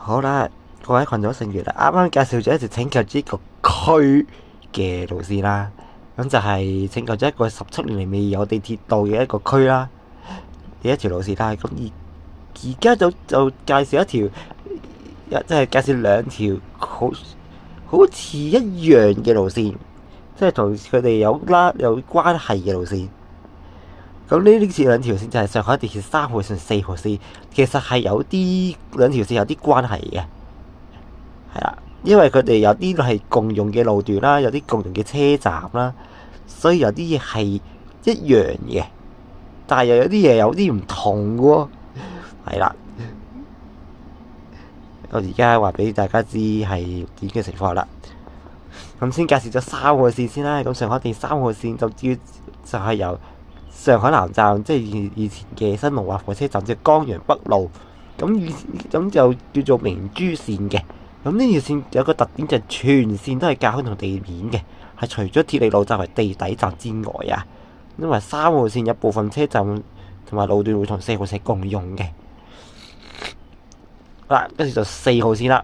好啦，各位群組成員啦，啱啱介紹咗一條拯救咗一個區嘅路線啦，咁就係拯救咗一個17年嚟未有地鐵道嘅一個區啦，嘅一條路線啦。咁而家就介紹一條，即係介紹兩條好似一樣嘅路線，即係同佢哋有關係嘅路線。咁呢次兩條線就係上海地鐵3號線、4號線，其實係兩條線有啲關係嘅，係啦，因為佢哋有啲係共用嘅路段啦，有啲共用嘅車站啦，所以有啲嘢係一樣嘅，但係又有啲嘢有啲唔同嘅喎，係啦。我而家話俾大家知係點嘅情況啦。咁先介紹咗3號線先啦。咁上海地鐵3號線就係由上海南站，即係以前嘅新龍華火車站，即係江陽北路，咁就叫做明珠線嘅。咁呢條線有個特點就係全線都係架空同地面嘅，係除咗鐵力路站為地底站之外啊，因為3號線有部分車站同埋路段會同4號線共用嘅。好啦，跟住就4號線啦。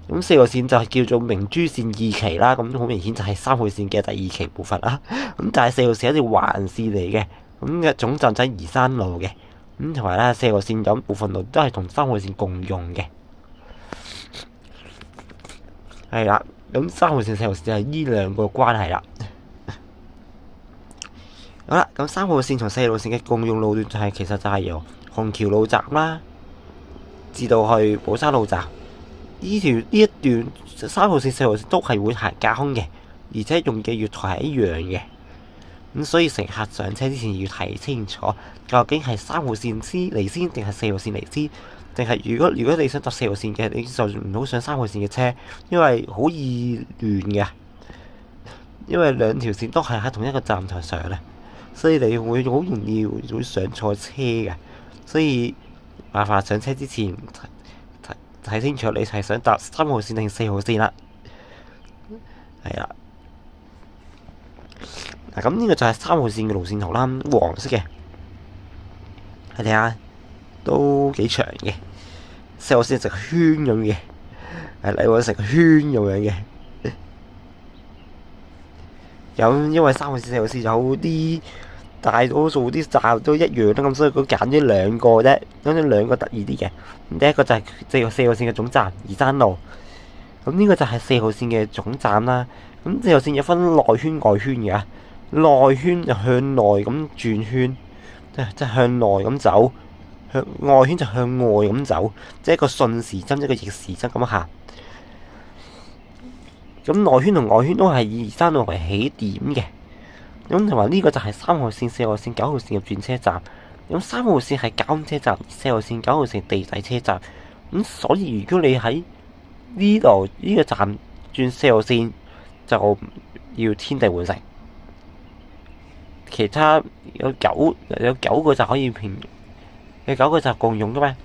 咁4號線就係叫做明珠線2期啦，咁好明顯就係3號線嘅第2期部分啦。咁但係4號線係一條環線嚟嘅。咁嘅總站就喺宜山路嘅，咁同埋咧4號線有部分路都係同3號線共用嘅，係啦。咁3號線、4號線就係呢兩個關係啦。好啦，咁3號線同4號線嘅共用路段其實就係由虹橋路站啦，至到去寶山路站。呢一段3號線、4號線都係會行架空嘅，而且用嘅月台係一樣嘅。咁所以乘客上車之前要睇清楚，究竟係3號線嚟先定係4號線嚟先，定係如果你想搭4號線嘅，你就唔好上3號線嘅車，因為好易亂嘅。因為兩條線都係喺同一個站台上咧，所以你會好容易會上錯車嘅。所以麻煩上車之前睇清楚，你係想搭3號線定4號線啦。係啦。嗱，咁呢個就係3號線嘅路線圖啦，黃色嘅，你睇下都幾長嘅。4號線成個圈咁嘅，係嚟成個圈咁樣嘅。因為3號線、4號線有啲大多數啲站都一樣啦，咁所以佢揀咗兩個啫，揀咗兩個得意啲嘅。第一個就係4號線嘅總站宜山路，咁呢個就係4號線嘅總站啦。咁4號線有分內圈、外圈嘅。內圈就向內咁轉圈，即係向內咁走；外圈就向外咁走，即係一個順時針一個逆時針咁行。咁內圈同外圈都係以宜山路為起點嘅。咁同埋呢個就係3號線、4號線、9號線嘅轉車站。咁3號線係架空車站，4號線、9號線地底車站。咁所以如果你喺呢度呢個站轉4號線，就要天地換乘。其他有9個就可以有9個就共用嘅咩，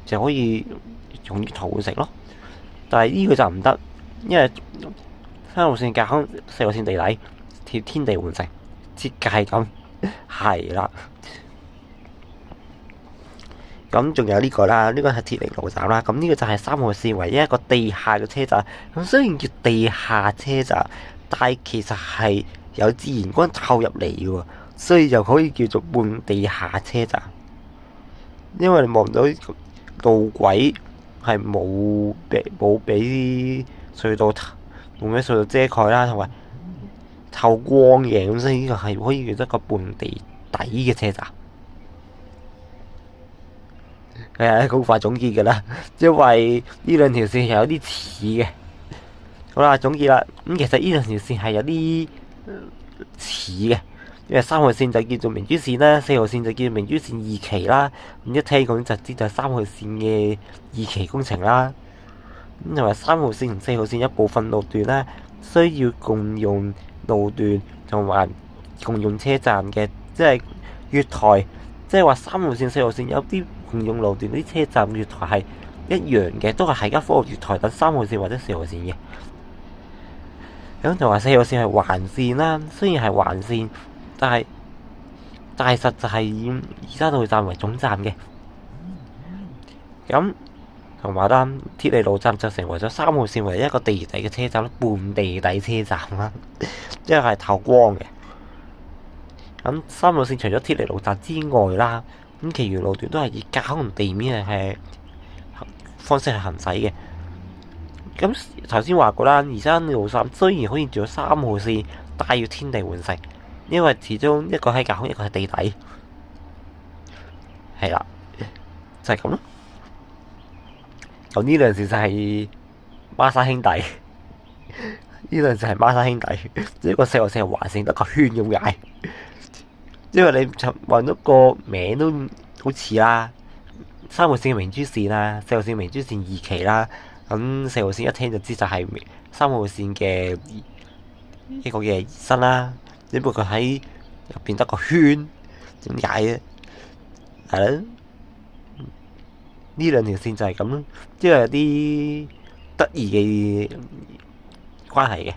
就可以用月台換乘咯。但係呢個就唔得，因為3號線架空，4號線地底，貼天地換乘設計咁係啦。咁仲有呢個啦，呢個係鐵力路站啦。咁呢個就係3號線唯一一個地下嘅車站。咁雖然叫地下車站，但係其實係有自然光透入嚟嘅喎，所以就可以叫做半地下車站。因為你望唔到路軌係冇俾隧道遮蓋啦，同埋透光嘅，咁所以呢個係可以叫做一個半地底嘅車站。係啊，好快總結㗎啦，因為呢兩條線係有啲似嘅。好啦，總結啦，咁其實呢兩條線係有啲似嘅，因為3號線就叫做明珠線啦，4號線就叫做明珠線2期啦。咁一聽講就知就係3號線嘅2期工程啦。咁同埋3號線同4號線一部分路段咧，需要共用路段同埋共用車站嘅，即係月台，即係話3號線、4號線有啲共用路段啲車站月台係一樣嘅，都係喺間科學月台等3號線或者4號線嘅。咁就話4號線係環線啦，雖然係環線，但係實就係以二沙路站為總站嘅。咁同埋啦，鐵利路站就成為咗3號線唯一一個地底嘅車站，半地底車站啦，即係透光嘅。咁3號線除咗鐵利路站之外啦，咁其餘路段都係以架空地面係方式去行駛嘅。咁頭先話過啦，而家路站雖然可以做咗3號線，但係要天地換城，因為始終一個喺架空，一個喺地底，係啦，就係咁咯。咁呢兩條就係孖生兄弟，呢兩條係孖生兄弟，只不過4號線係環線得個圈咁解，因為你揾到個名都好似啦，3號線嘅明珠線啦，4號線明珠線二期啦。咁4號線一聽就知就係3號線嘅一個嘅延伸啦，只不過佢喺入邊得個圈，點解嘅？係啦，呢兩條線就係咁咯，即係有啲得意嘅關係嘅。